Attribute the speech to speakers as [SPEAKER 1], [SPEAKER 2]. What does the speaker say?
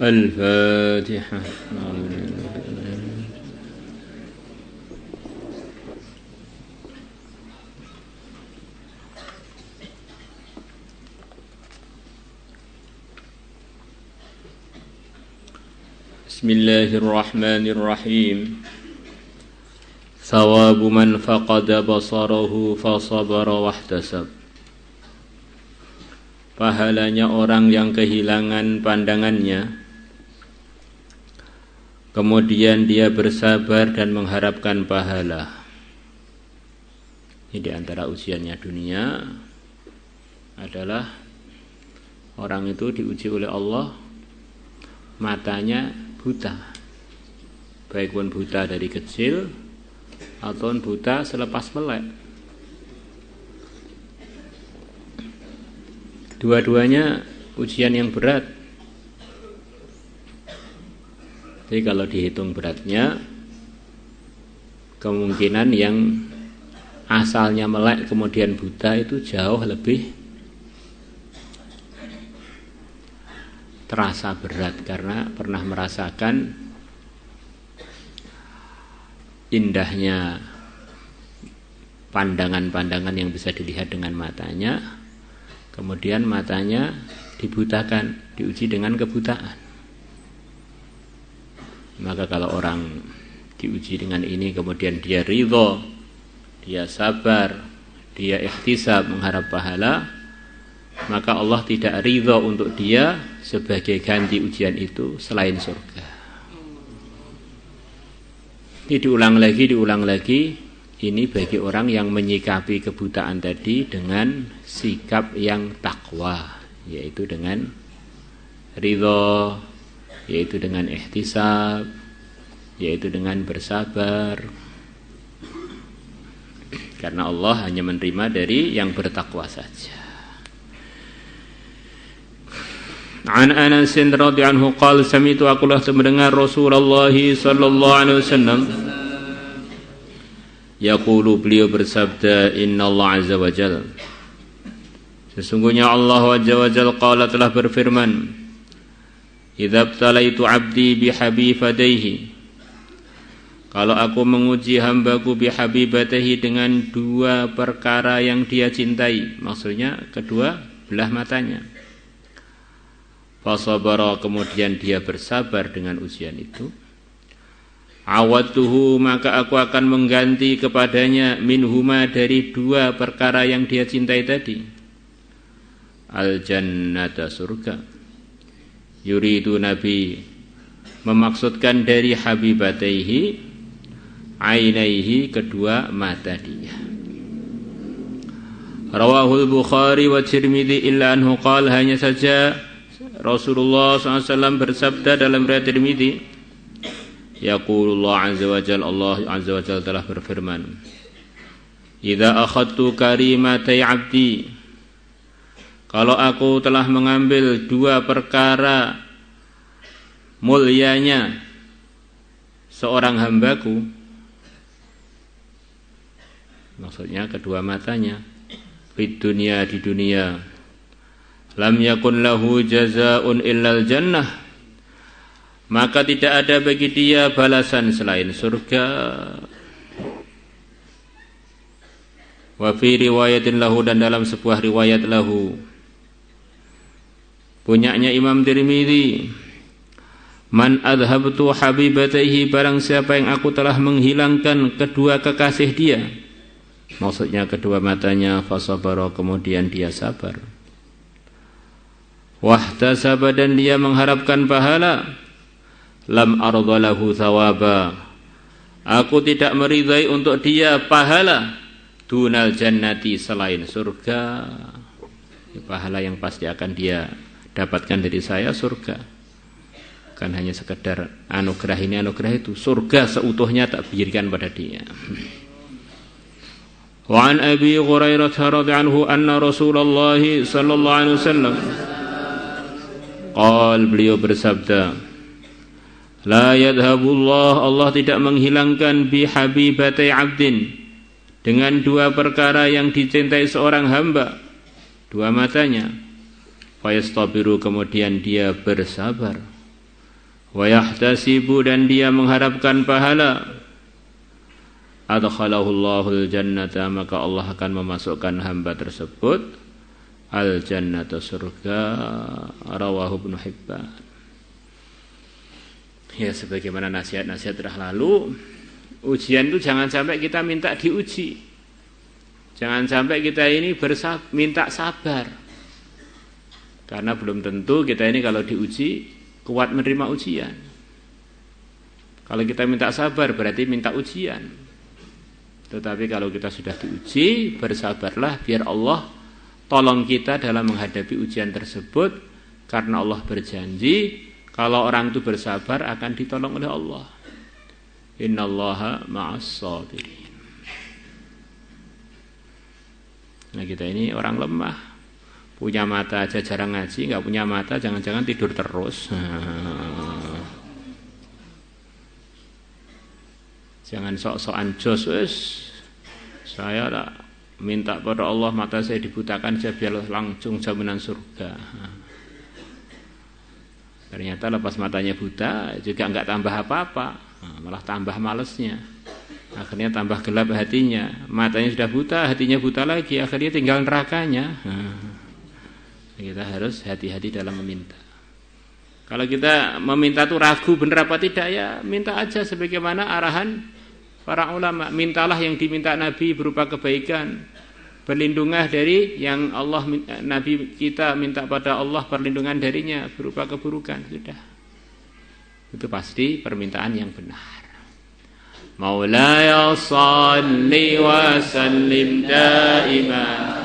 [SPEAKER 1] الفاتحة. بسم الله الرحمن الرحيم. ثواب من فقد بصره فصبر واحتسب. Pahalanya orang yang kehilangan pandangannya, kemudian dia bersabar dan mengharapkan pahala. Ini di antara ujiannya dunia adalah orang itu diuji oleh Allah, matanya buta, baik pun buta dari kecil ataupun buta selepas melek. Dua-duanya ujian yang berat. Jadi kalau dihitung beratnya, kemungkinan yang asalnya melek kemudian buta itu jauh lebih terasa berat karena pernah merasakan indahnya pandangan-pandangan yang bisa dilihat dengan matanya, kemudian matanya dibutakan, diuji dengan kebutaan. Maka kalau orang diuji dengan ini kemudian dia ridho, dia sabar, dia ihtisab mengharap pahala, maka Allah tidak ridho untuk dia sebagai ganti ujian itu selain surga. Ini diulang lagi. Ini bagi orang yang menyikapi kebutaan tadi dengan sikap yang takwa, yaitu dengan ridho, yaitu dengan ihtisab, yaitu dengan bersabar. Karena Allah hanya menerima dari yang bertakwa saja. An Anas radhiyallahu anhu qala sami'tu aqulah mendengar Rasulullah sallallahu alaihi wasallam yaqulu, beliau bersabda, innallaha azza wa jalla, sesungguhnya Allah azza wa jalla qala telah berfirman, idza btalaitu 'abdi bihabibatihi, kalau aku menguji hambaku bihabibatihi dengan dua perkara yang dia cintai, maksudnya kedua belah matanya, fasabara, kemudian dia bersabar dengan ujian itu, awadtuhu, maka aku akan mengganti kepadanya minhuma, dari dua perkara yang dia cintai tadi, al jannata, surga. Yuridu, Nabi memaksudkan dari habibataihi ainaihi, kedua mata dia. Rawahul Bukhari wa Tirmidzi illa anhu qala, hanya saja Rasulullah SAW bersabda dalam riwayat Tirmidzi, yaqulullah azza wa jalla, Allah azza wa jalla telah berfirman, idza akhadtu karimatai 'abdi, kalau aku telah mengambil dua perkara mulianya seorang hambaku, maksudnya kedua matanya, fid dunya, di dunia, lam yakun lahu jazaa'un illal jannah, maka tidak ada bagi dia balasan selain surga. Wa fi riwayatin lahu, dan dalam sebuah riwayat lahu punyanya Imam Tirmidzi, man adhabtu habibataihi, barang siapa yang aku telah menghilangkan kedua kekasih dia, maksudnya kedua matanya, fasabara, kemudian dia sabar, wahtasaba, dan dia mengharapkan pahala, lam ardalahu thawaba, aku tidak meridai untuk dia pahala, dunal jannati, selain surga. Pahala yang pasti akan dia dapatkan dari saya surga, kan hanya sekedar anugerah ini anugerah itu, surga seutuhnya tak berikan pada dia. Wa an Abi Hurairah radhiyallahu anhu anna Rasulullah sallallahu alaihi wasallam qala, beliau bersabda, la yadhabullah, Allah tidak menghilangkan bihabibatai 'abdin, dengan dua perkara yang dicintai seorang hamba, dua matanya, fayastabiru, kemudian dia bersabar, wa yahtasibu dan dia mengharapkan pahala, adkhalahu Allahul jannata, maka Allah akan memasukkan hamba tersebut al jannata, surga. Rawahu Ibnu Hibban. Ya, sebagaimana nasihat-nasihat telah lalu, ujian itu jangan sampai kita minta diuji. Jangan sampai kita ini minta sabar. Karena belum tentu kita ini kalau diuji kuat menerima ujian. Kalau kita minta sabar berarti minta ujian. Tetapi kalau kita sudah diuji, bersabarlah biar Allah tolong kita dalam menghadapi ujian tersebut. Karena Allah berjanji kalau orang itu bersabar akan ditolong oleh Allah. Innallaha ma'as sabirin. Nah, kita ini orang lemah. Punya mata aja jarang ngaji, enggak punya mata jangan-jangan tidur terus. Jangan sok-sokan jos wis. Saya tak minta pada Allah mata saya dibutakan saja biar langsung jaminan surga. Ternyata lepas matanya buta juga enggak tambah apa-apa, malah tambah malesnya. Akhirnya tambah gelap hatinya. Matanya sudah buta, hatinya buta lagi, akhirnya tinggal nerakanya. Kita harus hati-hati dalam meminta. Kalau kita meminta itu ragu benar apa tidak, ya minta aja sebagaimana arahan para ulama. Mintalah yang diminta Nabi berupa kebaikan, berlindunglah dari yang Allah, Nabi kita minta pada Allah perlindungan darinya berupa keburukan. Sudah, itu pasti permintaan yang benar. Maulaya salli wa sallim da'iman